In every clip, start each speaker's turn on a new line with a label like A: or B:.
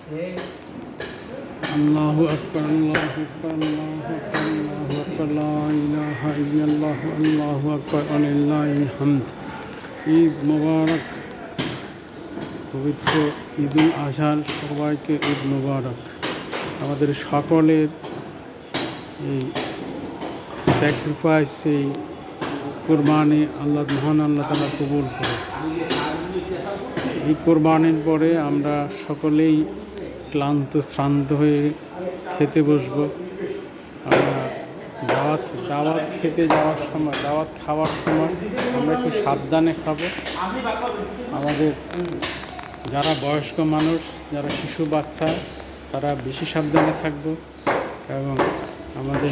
A: আল্লাহু আকবার, আল্লাহু আকবার, আল্লাহু আকবার, আল্লাহু আকবার, লা ইলাহা ইল্লাল্লাহ, আল্লাহু আকবার, ওয়ালিল্লাহিল হামদ। ঈদ মোবারক। পবিত্র ঈদুল আজহার সবাইকে ঈদ মোবারক। আমাদের সকলের এই স্যাক্রিফাইস, এই কোরবানি মহান আল্লাহ তাআলা কবুল করে। এই কোরবানির পরে আমরা সকলেই ক্লান্ত শ্রান্ত হয়ে খেতে বসবো। আমরা দাওয়াত খেতে যাওয়ার সময়, দাওয়াত খাওয়ার সময় আমরা একটু সাবধানে খাবো। আমাদের যারা বয়স্ক মানুষ, যারা শিশু বাচ্চা, তারা বেশি সাবধানে থাকবো। এবং আমাদের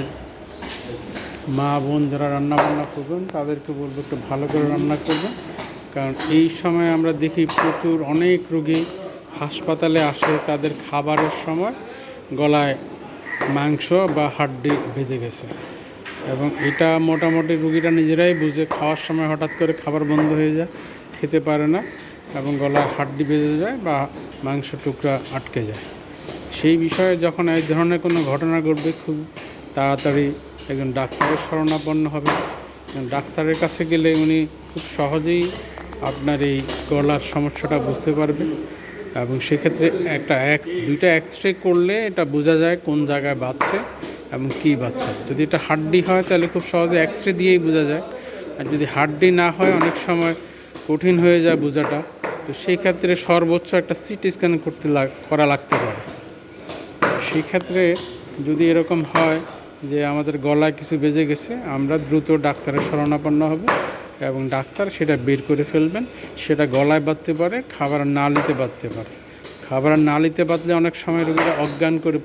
A: মা বোন যারা রান্নাবান্না করবেন তাদেরকে বলবো একটু ভালো করে রান্না করবেন। কারণ এই সময় আমরা দেখি প্রচুর অনেক রোগী হাসপাতালে আসে, তাদের খাবারের সময় গলায় মাংস বা হাড্ডি বেজে গেছে। এবং এটা মোটামুটি রুগীরা নিজেরাই বুঝে, খাওয়ার সময় হঠাৎ করে খাবার বন্ধ হয়ে যায়, খেতে পারে না এবং গলায় হাড্ডি বেজে যায় বা মাংস টুকরা আটকে যায়। সেই বিষয়ে যখন এই ধরনের কোনো ঘটনা ঘটবে, খুব তাড়াতাড়ি একজন ডাক্তারের শরণাপন্ন হবে। ডাক্তারের কাছে গেলে উনি খুব সহজেই আপনার এই গলার সমস্যাটা বুঝতে পারবে। এবং সেক্ষেত্রে দুইটা এক্স-রে করলে এটা বোঝা যায় কোন জায়গায় বাজছে এবং কী বাজছে। যদি এটা হাড্ডি হয় তাহলে খুব সহজে এক্স-রে দিয়েই বোঝা যায়। আর যদি হাড্ডি না হয় অনেক সময় কঠিন হয়ে যায় বোঝাটা। তো সেই ক্ষেত্রে সর্বোচ্চ একটা সিটি স্ক্যান করা লাগতে পারে। সেই ক্ষেত্রে যদি এরকম হয় যে আমাদের গলায় কিছু বেজে গেছে, আমরা দ্রুত ডাক্তারের শরণাপন্ন হব এবং ডাক্তার সেটা বের করে ফেলবেন। সেটা গলায় বাঁধতে পারে, খাবার নালিতে বাঁধতে পারে। খাবার নালিতে বাঁধলে অনেক সময় রোগীরা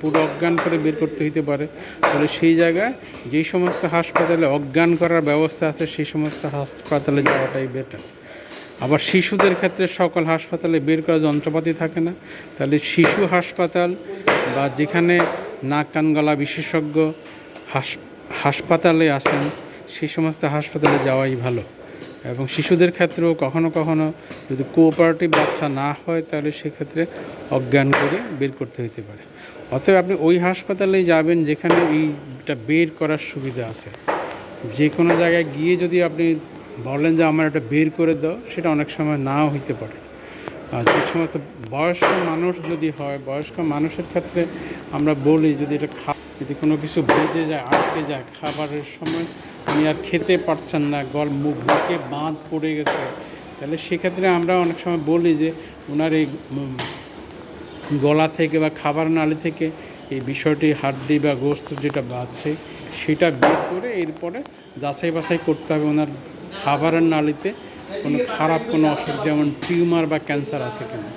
A: পুরো অজ্ঞান করে বের করতে হতে পারে। তাহলে সেই জায়গায় যেই সমস্ত হাসপাতালে অজ্ঞান করার ব্যবস্থা আছে সেই সমস্ত হাসপাতালে যাওয়াটাই বেটার। আবার শিশুদের ক্ষেত্রে সকল হাসপাতালে বের করা যন্ত্রপাতি থাকে না। তাহলে শিশু হাসপাতাল বা যেখানে নাক কান গলা বিশেষজ্ঞ হাসপাতালে আসেন সেই সমস্ত হাসপাতালে যাওয়াই ভালো। এবং শিশুদের ক্ষেত্রেও কখনো কখনো যদি কোঅপারেটিভ বাচ্চা না হয় তাহলে সেক্ষেত্রে অজ্ঞান করে বের করতে হতে পারে। অতএব আপনি ওই হাসপাতালেই যাবেন যেখানে এইটা বের করার সুবিধা আছে। যে কোনো জায়গায় গিয়ে যদি আপনি বলেন যে আমার এটা বের করে দাও, সেটা অনেক সময় নাও হইতে পারে। আর যে সমস্ত বয়স্ক মানুষ যদি হয়, বয়স্ক মানুষের ক্ষেত্রে আমরা বলি যদি যদি কোনো কিছু বেজে যায়, আটকে যায় খাবারের সময়, উনি আর খেতে পারছেন না, মুখে বাঁধ পড়ে গেছে, তাহলে সেক্ষেত্রে আমরা অনেক সময় বলি যে ওনার এই গলা থেকে বা খাবার নালী থেকে এই বিষয়টি হাড্ডি বা গোস্ত যেটা বাঁধছে সেটা বের করে এরপরে যাচাই বাছাই করতে হবে ওনার খাবারের নালীতে কোনো খারাপ কোনো অসুখ, যেমন টিউমার বা ক্যান্সার আছে কিনা।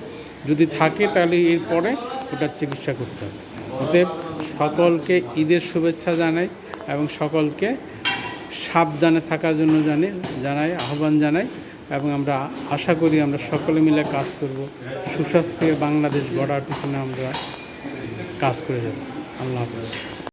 A: যদি থাকে তাহলে এরপরে ওটার চিকিৎসা করতে হবে। অতএব সকলকে ঈদের শুভেচ্ছা জানাই এবং সকলকে সাবধানে থাকার জন্য জানাই আহ্বান জানাই। এবং আমরা আশা করি আমরা সকলে মিলে কাজ করব, সুস্বাস্থ্যের বাংলাদেশ গড়ার পিছনে আমরা কাজ করে যাব। আল্লাহ হাফেজ।